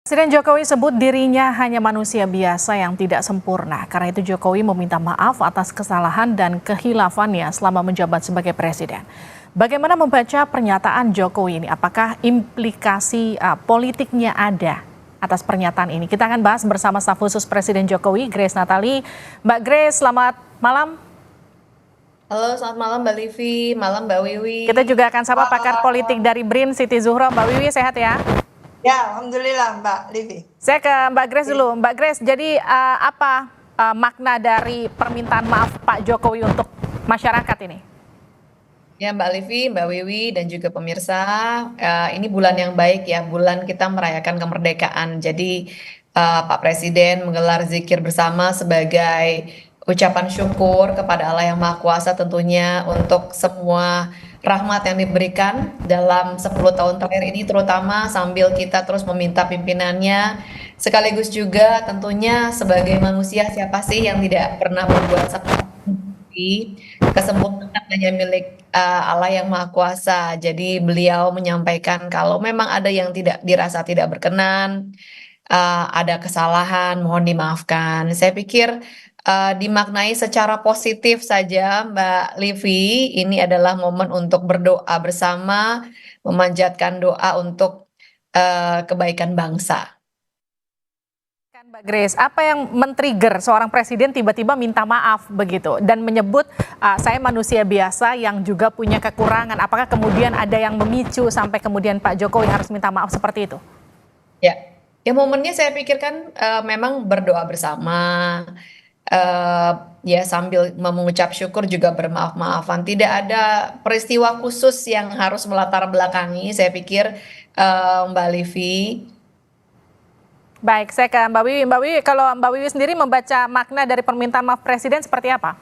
Presiden Jokowi sebut dirinya hanya manusia biasa yang tidak sempurna. Karena itu Jokowi meminta maaf atas kesalahan dan kehilafannya selama menjabat sebagai presiden. Bagaimana membaca pernyataan Jokowi ini? Apakah implikasi politiknya ada atas pernyataan ini? Kita akan bahas bersama staf khusus Presiden Jokowi, Grace Natali. Mbak Grace, selamat malam. Halo, selamat malam Mbak Livi, malam Mbak Wiwi. Kita juga akan sapa pakar politik dari BRIN, Siti Zuhro. Mbak Wiwi, sehat ya? Ya, alhamdulillah Mbak Livi. Saya ke Mbak Grace dulu. Mbak Grace, jadi apa makna dari permintaan maaf Pak Jokowi untuk masyarakat ini? Ya Mbak Livi, Mbak Wiwi, dan juga pemirsa, ini bulan yang baik ya, bulan kita merayakan kemerdekaan. Jadi Pak Presiden menggelar zikir bersama sebagai ucapan syukur kepada Allah yang Maha Kuasa tentunya untuk semua rahmat yang diberikan dalam 10 tahun terakhir ini, terutama sambil kita terus meminta pimpinannya, sekaligus juga tentunya sebagai manusia siapa sih yang tidak pernah berbuat salah. Kesempurnaan hanya milik Allah yang Maha Kuasa. Jadi beliau menyampaikan kalau memang ada yang tidak dirasa tidak berkenan, ada kesalahan, mohon dimaafkan. Saya pikir dimaknai secara positif saja, Mbak Livi. Ini adalah momen untuk berdoa bersama, memanjatkan doa untuk kebaikan bangsa. Mbak Grace, apa yang men-trigger seorang presiden tiba-tiba minta maaf begitu dan menyebut saya manusia biasa yang juga punya kekurangan? Apakah kemudian ada yang memicu sampai kemudian Pak Jokowi harus minta maaf seperti itu? Ya momennya saya pikirkan memang berdoa bersama, ya sambil mengucap syukur juga bermaaf-maafan. Tidak ada peristiwa khusus yang harus melatar belakangi, saya pikir Mbak Livi. Baik, saya ke Mbak Wiwi. Mbak Wiwi, kalau Mbak Wiwi sendiri membaca makna dari permintaan maaf Presiden seperti apa?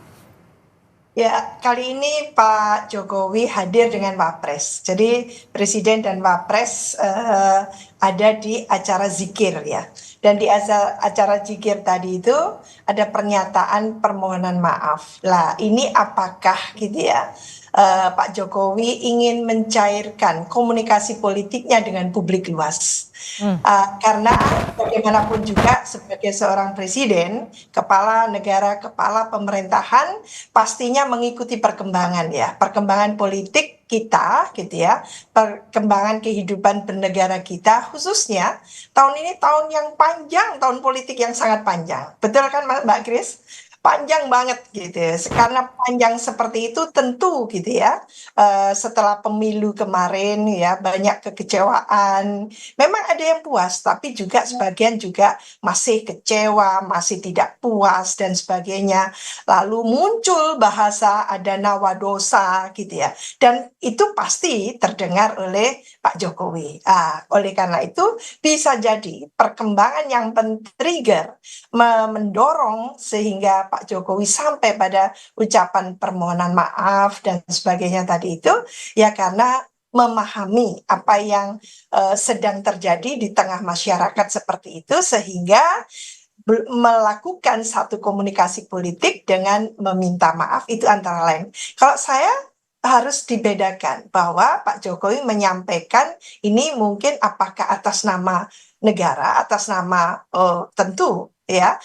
Ya, kali ini Pak Jokowi hadir dengan Wapres. Jadi Presiden dan Wapres ada di acara zikir ya. Dan di acara zikir tadi itu ada pernyataan permohonan maaf. Lah, ini apakah gitu ya? Pak Jokowi ingin mencairkan komunikasi politiknya dengan publik luas. Karena bagaimanapun juga sebagai seorang presiden, kepala negara, kepala pemerintahan pastinya mengikuti perkembangan ya, perkembangan politik kita gitu ya, perkembangan kehidupan bernegara kita, khususnya tahun ini tahun yang panjang, tahun politik yang sangat panjang. Betul kan Mbak Grace? Panjang banget gitu ya. Karena panjang seperti itu tentu gitu ya, setelah pemilu kemarin ya banyak kekecewaan. Memang ada yang puas, tapi juga sebagian juga masih kecewa, masih tidak puas dan sebagainya. Lalu muncul bahasa ada nawadosa gitu ya. Dan itu pasti terdengar oleh Pak Jokowi. Oleh karena itu bisa jadi perkembangan yang men-trigger, mendorong sehingga Pak Jokowi sampai pada ucapan permohonan maaf dan sebagainya tadi itu ya karena memahami apa yang sedang terjadi di tengah masyarakat seperti itu sehingga melakukan satu komunikasi politik dengan meminta maaf itu antara lain. Kalau saya harus dibedakan bahwa Pak Jokowi menyampaikan ini mungkin apakah atas nama negara, atas nama tentu ya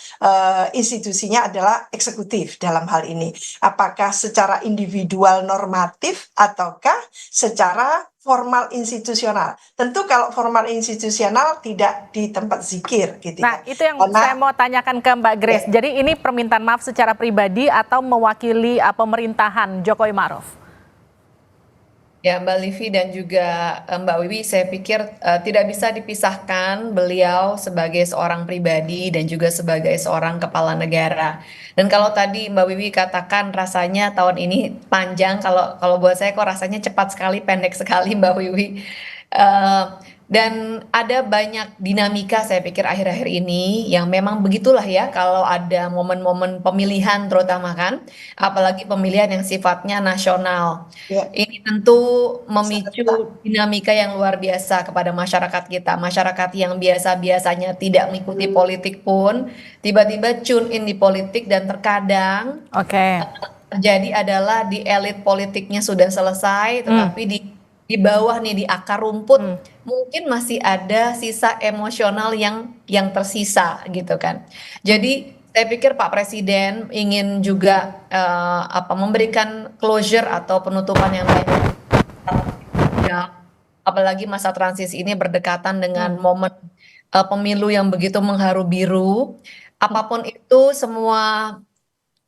institusinya adalah eksekutif dalam hal ini. Apakah secara individual normatif ataukah secara formal institusional? Tentu kalau formal institusional tidak di tempat zikir gitu. Nah, itu yang saya mau tanyakan ke Mbak Grace. Ya. Jadi ini permintaan maaf secara pribadi atau mewakili pemerintahan Jokowi Ma'ruf? Ya Mbak Livi dan juga Mbak Wiwi, saya pikir tidak bisa dipisahkan beliau sebagai seorang pribadi dan juga sebagai seorang kepala negara. Dan kalau tadi Mbak Wiwi katakan rasanya tahun ini panjang, kalau buat saya kok rasanya cepat sekali, pendek sekali Mbak Wiwi. Dan ada banyak dinamika saya pikir akhir-akhir ini yang memang begitulah ya kalau ada momen-momen pemilihan terutama kan, apalagi pemilihan yang sifatnya nasional. Ya. Ini tentu memicu dinamika yang luar biasa kepada masyarakat kita. Masyarakat yang biasa-biasanya tidak mengikuti politik pun tiba-tiba tune in di politik dan terkadang terjadi adalah di elit politiknya sudah selesai tetapi di di bawah nih di akar rumput mungkin masih ada sisa emosional yang tersisa gitu kan. Jadi saya pikir Pak Presiden ingin juga memberikan closure atau penutupan yang baik. Ya, apalagi masa transisi ini berdekatan dengan momen pemilu yang begitu mengharu biru. Apapun itu, semua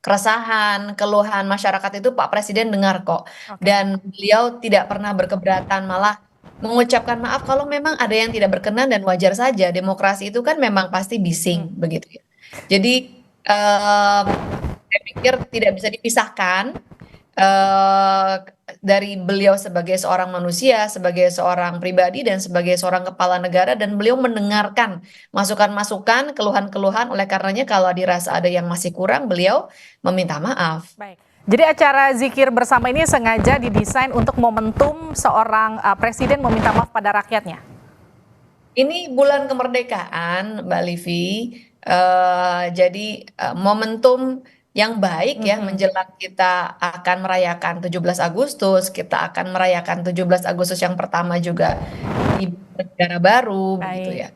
keresahan, keluhan masyarakat itu Pak Presiden dengar kok. Oke. Dan beliau tidak pernah berkeberatan, malah mengucapkan maaf kalau memang ada yang tidak berkenan dan wajar saja. Demokrasi itu kan memang pasti bising begitu ya. Jadi saya pikir tidak bisa dipisahkan eh dari beliau sebagai seorang manusia, sebagai seorang pribadi, dan sebagai seorang kepala negara, dan beliau mendengarkan masukan-masukan, keluhan-keluhan. Oleh karenanya, kalau dirasa ada yang masih kurang, beliau meminta maaf. Baik. Jadi acara zikir bersama ini sengaja didesain untuk momentum seorang presiden meminta maaf pada rakyatnya. Ini bulan kemerdekaan, Mbak Livi. Jadi momentum yang baik ya menjelang kita akan merayakan 17 Agustus, kita akan merayakan 17 Agustus yang pertama juga di negara baru begitu Baik. ya.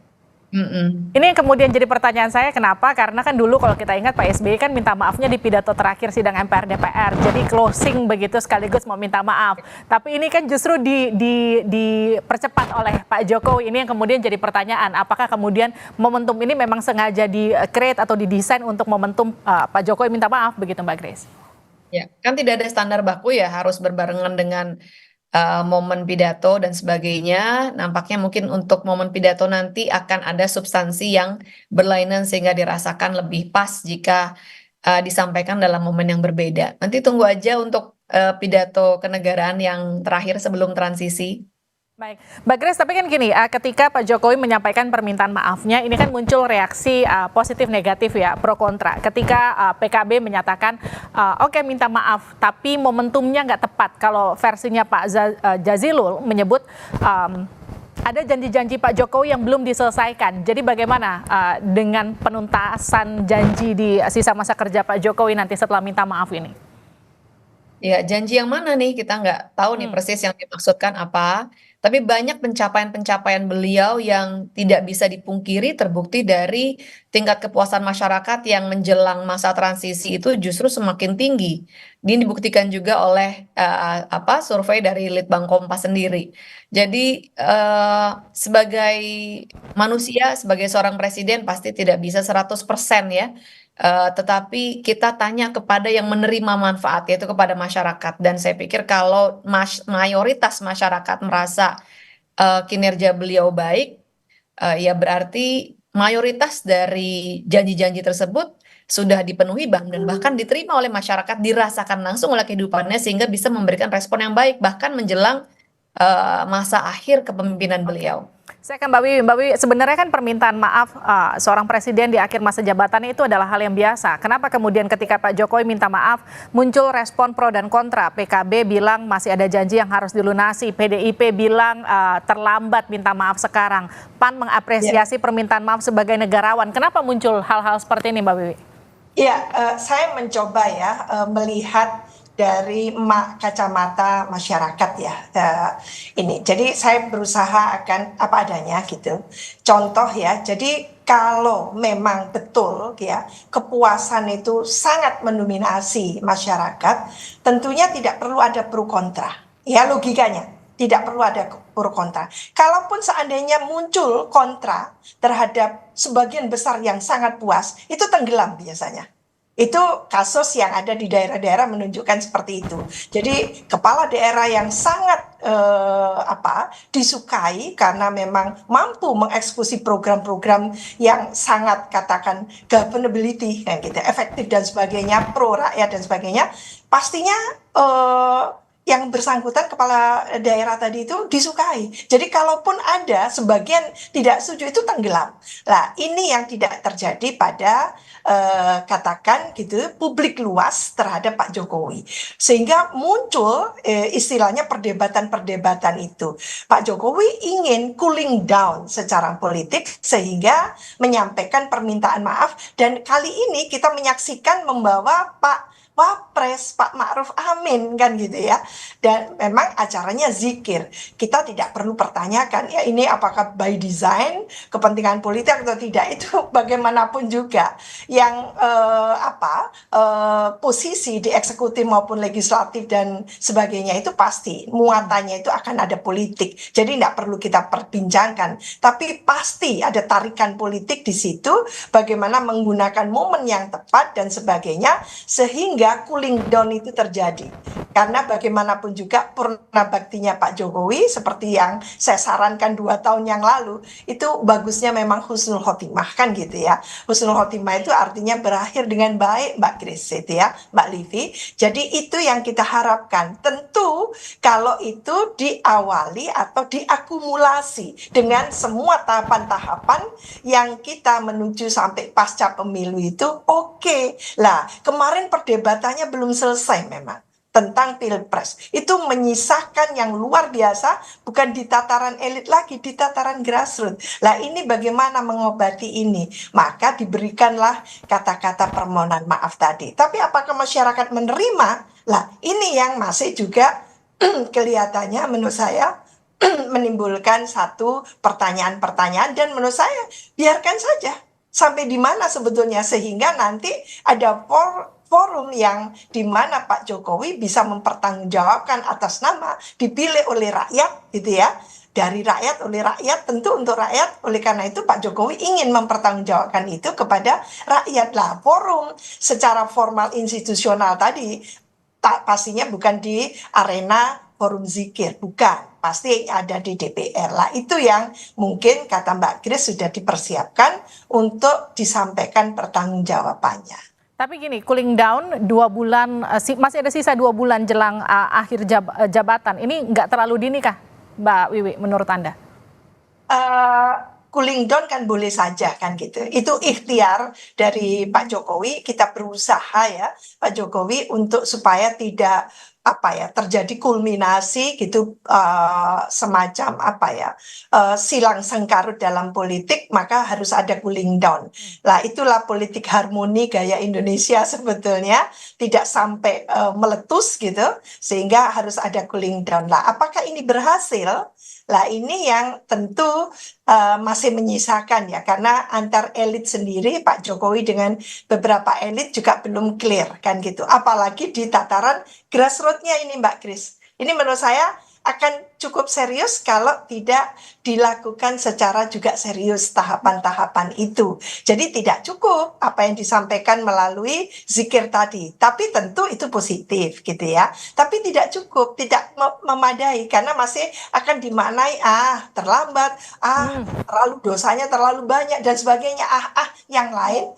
Mm-mm. Ini yang kemudian jadi pertanyaan saya, kenapa? Karena kan dulu kalau kita ingat Pak SBY kan minta maafnya di pidato terakhir sidang MPR DPR. Jadi closing begitu sekaligus mau minta maaf. Tapi ini kan justru dipercepat oleh Pak Jokowi. Ini yang kemudian jadi pertanyaan, apakah kemudian momentum ini memang sengaja di-create atau didesain untuk momentum Pak Jokowi minta maaf begitu Mbak Grace? Ya, kan tidak ada standar baku ya, harus berbarengan dengan momen pidato dan sebagainya. Nampaknya mungkin untuk momen pidato nanti akan ada substansi yang berlainan sehingga dirasakan lebih pas jika disampaikan dalam momen yang berbeda. Nanti tunggu aja untuk pidato kenegaraan yang terakhir sebelum transisi. Baik, Mbak Grace, tapi kan gini, ketika Pak Jokowi menyampaikan permintaan maafnya, ini kan muncul reaksi positif negatif ya, pro kontra. Ketika PKB menyatakan, oke, minta maaf, tapi momentumnya nggak tepat. Kalau versinya Pak Jazilul menyebut ada janji-janji Pak Jokowi yang belum diselesaikan. Jadi bagaimana dengan penuntasan janji di sisa masa kerja Pak Jokowi nanti setelah minta maaf ini? Ya, janji yang mana nih? Kita nggak tahu nih persis yang dimaksudkan apa. Tapi banyak pencapaian-pencapaian beliau yang tidak bisa dipungkiri terbukti dari tingkat kepuasan masyarakat yang menjelang masa transisi itu justru semakin tinggi. Ini dibuktikan juga oleh survei dari Litbang Kompas sendiri. Jadi sebagai manusia, sebagai seorang presiden pasti tidak bisa 100% ya. Tetapi kita tanya kepada yang menerima manfaat, yaitu kepada masyarakat. Dan saya pikir kalau mayoritas masyarakat merasa kinerja beliau baik, ya berarti mayoritas dari janji-janji tersebut sudah dipenuhi dan bahkan diterima oleh masyarakat, dirasakan langsung oleh kehidupannya sehingga bisa memberikan respon yang baik bahkan menjelang masa akhir kepemimpinan beliau. Saya ke Mbak Wiwi. Mbak Wiwi, sebenarnya kan permintaan maaf seorang presiden di akhir masa jabatannya itu adalah hal yang biasa. Kenapa kemudian ketika Pak Jokowi minta maaf muncul respon pro dan kontra? PKB bilang masih ada janji yang harus dilunasi. PDIP bilang terlambat minta maaf sekarang. PAN mengapresiasi permintaan maaf sebagai negarawan. Kenapa muncul hal-hal seperti ini Mbak Wiwi? Ya, saya mencoba ya melihat dari kacamata masyarakat ya ini. Jadi saya berusaha akan apa adanya gitu. Contoh ya, jadi kalau memang betul ya kepuasan itu sangat mendominasi masyarakat, tentunya tidak perlu ada pro kontra. Ya logikanya, tidak perlu ada pro kontra. Kalaupun seandainya muncul kontra terhadap sebagian besar yang sangat puas, itu tenggelam biasanya. Itu kasus yang ada di daerah-daerah menunjukkan seperti itu. Jadi kepala daerah yang sangat disukai karena memang mampu mengeksekusi program-program yang sangat katakan governability kayak gitu, efektif dan sebagainya, pro rakyat dan sebagainya, pastinya yang bersangkutan kepala daerah tadi itu disukai. Jadi kalaupun ada sebagian tidak setuju itu tenggelam. Nah, ini yang tidak terjadi pada katakan gitu publik luas terhadap Pak Jokowi. Sehingga muncul istilahnya perdebatan-perdebatan itu. Pak Jokowi ingin cooling down secara politik sehingga menyampaikan permintaan maaf, dan kali ini kita menyaksikan membawa Pak Wapres Pak Ma'ruf Amin kan gitu ya. Dan memang acaranya zikir. Kita tidak perlu pertanyakan ya ini apakah by design kepentingan politik atau tidak, itu bagaimanapun juga yang posisi di eksekutif maupun legislatif dan sebagainya itu pasti muatannya itu akan ada politik. Jadi tidak perlu kita perbincangkan, tapi pasti ada tarikan politik di situ, bagaimana menggunakan momen yang tepat dan sebagainya sehingga cooling down itu terjadi. Karena bagaimanapun juga purna baktinya Pak Jokowi seperti yang saya sarankan 2 tahun yang lalu, itu bagusnya memang husnul khotimah kan gitu ya. Husnul khotimah itu artinya berakhir dengan baik Mbak Kris itu ya, Mbak Livi. Jadi itu yang kita harapkan. Tentu kalau itu diawali atau diakumulasi dengan semua tahapan-tahapan yang kita menuju sampai pasca pemilu itu oke. Lah, kemarin perdebatannya belum selesai memang tentang pilpres. Itu menyisakan yang luar biasa, bukan di tataran elit lagi, di tataran grassroots. Lah ini bagaimana mengobati ini? Maka diberikanlah kata-kata permohonan maaf tadi. Tapi apakah masyarakat menerima? Lah ini yang masih juga kelihatannya menurut saya menimbulkan satu pertanyaan-pertanyaan, dan menurut saya biarkan saja sampai di mana sebetulnya sehingga nanti ada forum yang di mana Pak Jokowi bisa mempertanggungjawabkan atas nama dipilih oleh rakyat gitu ya, dari rakyat oleh rakyat, tentu untuk rakyat. Oleh karena itu Pak Jokowi ingin mempertanggungjawabkan itu kepada rakyat. Lah forum secara formal institusional tadi pastinya bukan di arena forum zikir, bukan, pasti ada di DPR lah. Itu yang mungkin kata Mbak Grace sudah dipersiapkan untuk disampaikan pertanggungjawabannya. Tapi gini, cooling down 2 bulan, masih ada sisa 2 bulan jelang akhir jabatan. Ini nggak terlalu dini kah, Mbak Wiwi, menurut Anda? Cooling down kan boleh saja kan gitu. Itu ikhtiar dari Pak Jokowi. Kita berusaha ya Pak Jokowi untuk supaya tidak terjadi kulminasi gitu, semacam silang sengkarut dalam politik, maka harus ada cooling down. Lah itulah politik harmoni gaya Indonesia sebetulnya, tidak sampai meletus gitu, sehingga harus ada cooling down. Lah apakah ini berhasil? Lah ini yang tentu masih menyisakan ya, karena antar elit sendiri Pak Jokowi dengan beberapa elit juga belum clear kan gitu. Apalagi di tataran grassroots-nya ini Mbak Kris. Ini menurut saya akan cukup serius kalau tidak dilakukan secara juga serius tahapan-tahapan itu. Jadi tidak cukup apa yang disampaikan melalui zikir tadi, tapi tentu itu positif gitu ya. Tapi tidak cukup, tidak memadai, karena masih akan dimaknai terlambat, terlalu dosanya terlalu banyak dan sebagainya, yang lain.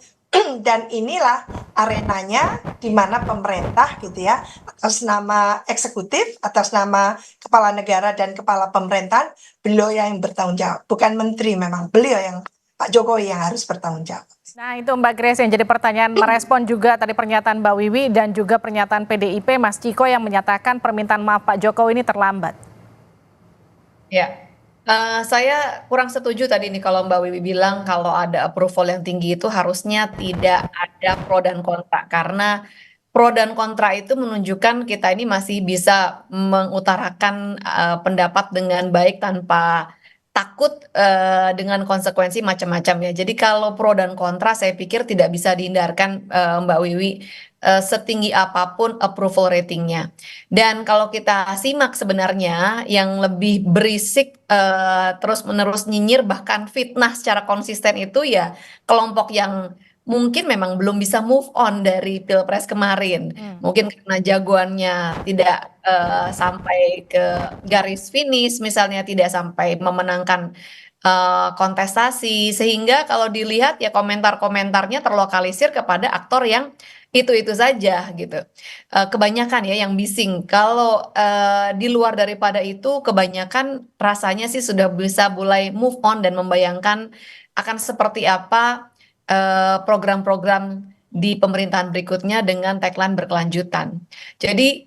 Dan inilah arenanya di mana pemerintah gitu ya, atas nama eksekutif, atas nama kepala negara dan kepala pemerintahan, beliau yang bertanggung jawab, bukan menteri. Memang beliau yang, Pak Jokowi yang harus bertanggung jawab. Nah itu Mbak Grace yang jadi pertanyaan, merespon juga tadi pernyataan Mbak Wiwi dan juga pernyataan PDIP Mas Ciko yang menyatakan permintaan maaf Pak Jokowi ini terlambat. Ya, saya kurang setuju tadi nih kalau Mbak Wiwi bilang kalau ada approval yang tinggi itu harusnya tidak ada pro dan kontra, karena pro dan kontra itu menunjukkan kita ini masih bisa mengutarakan pendapat dengan baik tanpa takut dengan konsekuensi macam-macam ya. Jadi kalau pro dan kontra saya pikir tidak bisa dihindarkan, Mbak Wiwi, setinggi apapun approval ratingnya. Dan kalau kita simak sebenarnya yang lebih berisik terus-menerus nyinyir bahkan fitnah secara konsisten itu ya kelompok yang mungkin memang belum bisa move on dari Pilpres kemarin. Mungkin karena jagoannya tidak sampai ke garis finish, misalnya tidak sampai memenangkan kontestasi, sehingga kalau dilihat ya komentar-komentarnya terlokalisir kepada aktor yang itu saja gitu. Kebanyakan ya yang bising. Kalau di luar daripada itu kebanyakan rasanya sih sudah bisa mulai move on dan membayangkan akan seperti apa program-program di pemerintahan berikutnya dengan tagline berkelanjutan. Jadi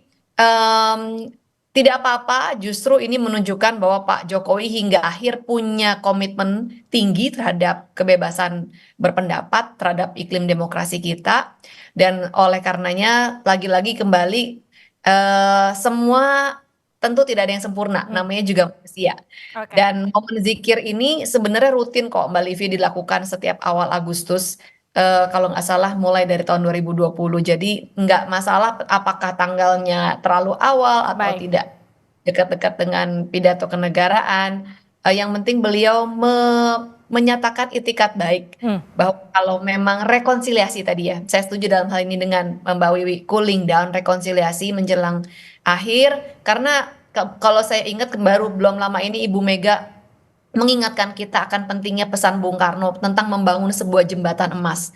tidak apa-apa, justru ini menunjukkan bahwa Pak Jokowi hingga akhir punya komitmen tinggi terhadap kebebasan berpendapat, terhadap iklim demokrasi kita, dan oleh karenanya lagi-lagi kembali semua tentu tidak ada yang sempurna, namanya juga manusia. Oke. Dan momen zikir ini sebenarnya rutin kok Mbak Livi dilakukan setiap awal Agustus. Kalau nggak salah mulai dari tahun 2020. Jadi nggak masalah apakah tanggalnya terlalu awal atau Baik. tidak dekat-dekat dengan pidato kenegaraan. Yang penting beliau menyatakan itikat baik bahwa kalau memang rekonsiliasi tadi ya, saya setuju dalam hal ini dengan Mbak Wiwi, cooling down, rekonsiliasi menjelang akhir, karena kalau saya ingat baru belum lama ini Ibu Mega mengingatkan kita akan pentingnya pesan Bung Karno tentang membangun sebuah jembatan emas.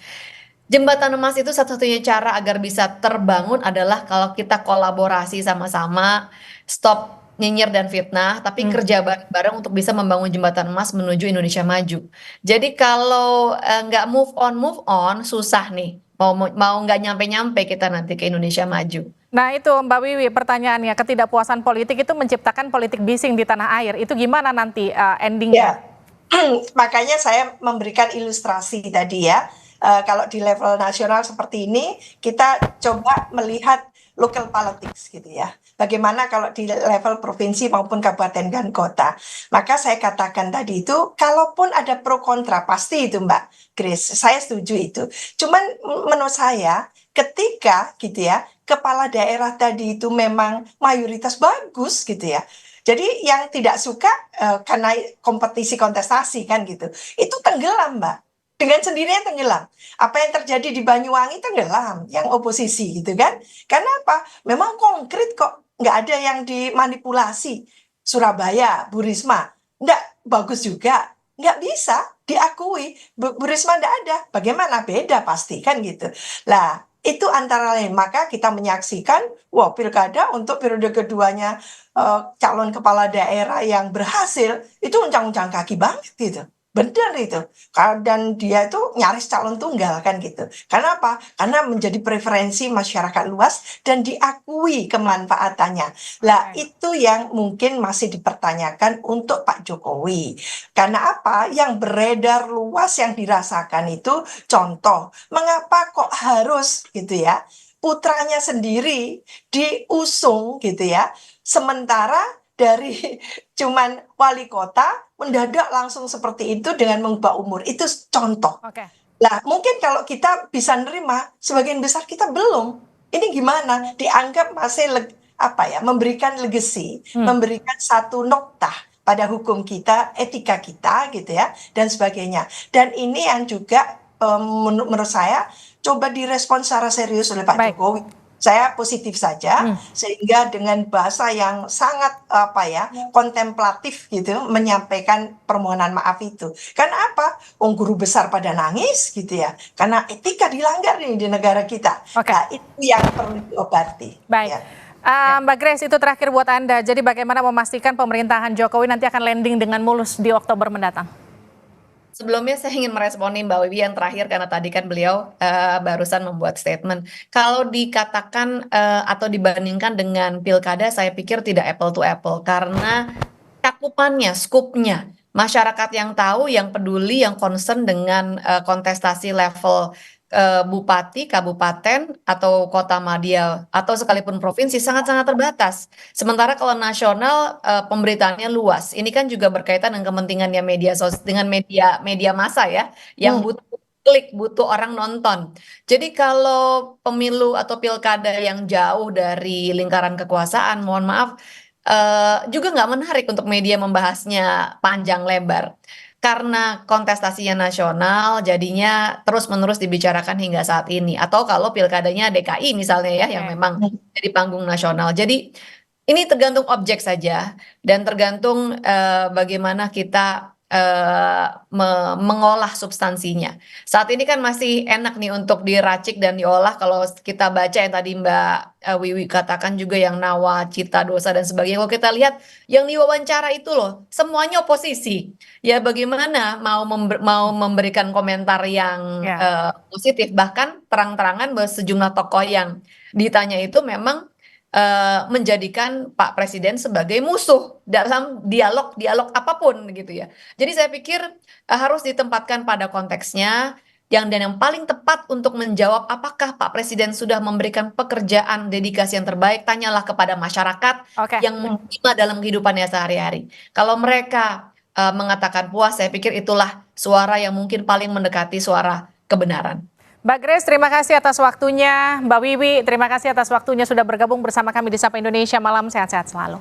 Jembatan emas itu satu-satunya cara agar bisa terbangun adalah kalau kita kolaborasi sama-sama, stop nyinyir dan fitnah, tapi kerja bareng-bareng untuk bisa membangun jembatan emas menuju Indonesia maju. Jadi kalau nggak move on, susah nih. Mau nggak nyampe-nyampe kita nanti ke Indonesia maju. Nah itu Mbak Wiwi pertanyaannya, ketidakpuasan politik itu menciptakan politik bising di tanah air. Itu gimana nanti endingnya? Ya, makanya saya memberikan ilustrasi tadi ya. Kalau di level nasional seperti ini, kita coba melihat local politics gitu ya. Bagaimana kalau di level provinsi maupun kabupaten dan kota. Maka saya katakan tadi itu, kalaupun ada pro kontra, pasti itu Mbak Grace, saya setuju itu. Cuman menurut saya, ketika gitu ya, kepala daerah tadi itu memang mayoritas bagus gitu ya. Jadi yang tidak suka karena kompetisi kontestasi kan gitu, itu tenggelam Mbak. Dengan sendirinya tenggelam. Apa yang terjadi di Banyuwangi tenggelam, yang oposisi gitu kan. Karena apa? Memang konkret kok, nggak ada yang dimanipulasi. Surabaya, Bu Risma, nggak bagus juga. Nggak bisa diakui. Bu Risma nggak ada. Bagaimana? Beda pasti kan gitu. Lah, itu antara lain. Maka kita menyaksikan, wah pilkada untuk periode keduanya calon kepala daerah yang berhasil, itu uncang-uncang kaki banget gitu. Benar itu. Dan dia itu nyaris calon tunggal kan gitu. Karena apa? Karena menjadi preferensi masyarakat luas dan diakui kemanfaatannya. Lah itu yang mungkin masih dipertanyakan untuk Pak Jokowi. Karena apa? Yang beredar luas yang dirasakan itu contoh. Mengapa kok harus gitu ya? Putranya sendiri diusung gitu ya. Sementara dari cuman wali kota mendadak langsung seperti itu dengan mengubah umur. Itu contoh. Oke. Nah, mungkin kalau kita bisa nerima, sebagian besar kita belum. Ini gimana? Dianggap masih memberikan legacy, memberikan satu noktah pada hukum kita, etika kita gitu ya, dan sebagainya. Dan ini yang juga menurut saya coba direspon secara serius oleh Pak Jokowi. Saya positif saja, sehingga dengan bahasa yang sangat kontemplatif gitu menyampaikan permohonan maaf itu. Karena apa? Guru besar pada nangis gitu ya. Karena etika dilanggar nih di negara kita. Nah, itu yang perlu diobati. Baik. Ya. Mbak Grace, itu terakhir buat Anda. Jadi bagaimana memastikan pemerintahan Jokowi nanti akan landing dengan mulus di Oktober mendatang? Sebelumnya saya ingin meresponi Mbak Wiwi yang terakhir karena tadi kan beliau barusan membuat statement. Kalau dikatakan atau dibandingkan dengan pilkada, saya pikir tidak apple to apple karena cakupannya, skupnya, masyarakat yang tahu, yang peduli, yang concern dengan kontestasi level bupati, kabupaten, atau kota madya, atau sekalipun provinsi sangat-sangat terbatas. Sementara kalau nasional pemberitaannya luas. Ini kan juga berkaitan dengan kepentingannya dengan media massa ya, yang butuh klik, butuh orang nonton. Jadi kalau pemilu atau pilkada yang jauh dari lingkaran kekuasaan, mohon maaf, juga nggak menarik untuk media membahasnya panjang lebar. Karena kontestasinya nasional, jadinya terus-menerus dibicarakan hingga saat ini. Atau kalau pilkadanya DKI misalnya ya, yang memang jadi panggung nasional. Jadi ini tergantung objek saja dan tergantung bagaimana kita mengolah substansinya. Saat ini kan masih enak nih untuk diracik dan diolah kalau kita baca yang tadi Mbak Wiwi katakan juga yang nawacita, dosa dan sebagainya. Kalau kita lihat yang diwawancara itu loh, semuanya oposisi. Ya bagaimana mau memberikan komentar yang positif, bahkan terang-terangan bahwa sejumlah tokoh yang ditanya itu memang menjadikan Pak Presiden sebagai musuh dalam dialog apapun gitu ya. Jadi saya pikir harus ditempatkan pada konteksnya dan yang paling tepat untuk menjawab apakah Pak Presiden sudah memberikan pekerjaan dedikasi yang terbaik, tanyalah kepada masyarakat Oke. yang menerima dalam kehidupannya sehari-hari. Kalau mereka mengatakan puas, saya pikir itulah suara yang mungkin paling mendekati suara kebenaran. Mbak Grace, terima kasih atas waktunya. Mbak Wiwi, terima kasih atas waktunya sudah bergabung bersama kami di Sapa Indonesia Malam. Sehat-sehat selalu.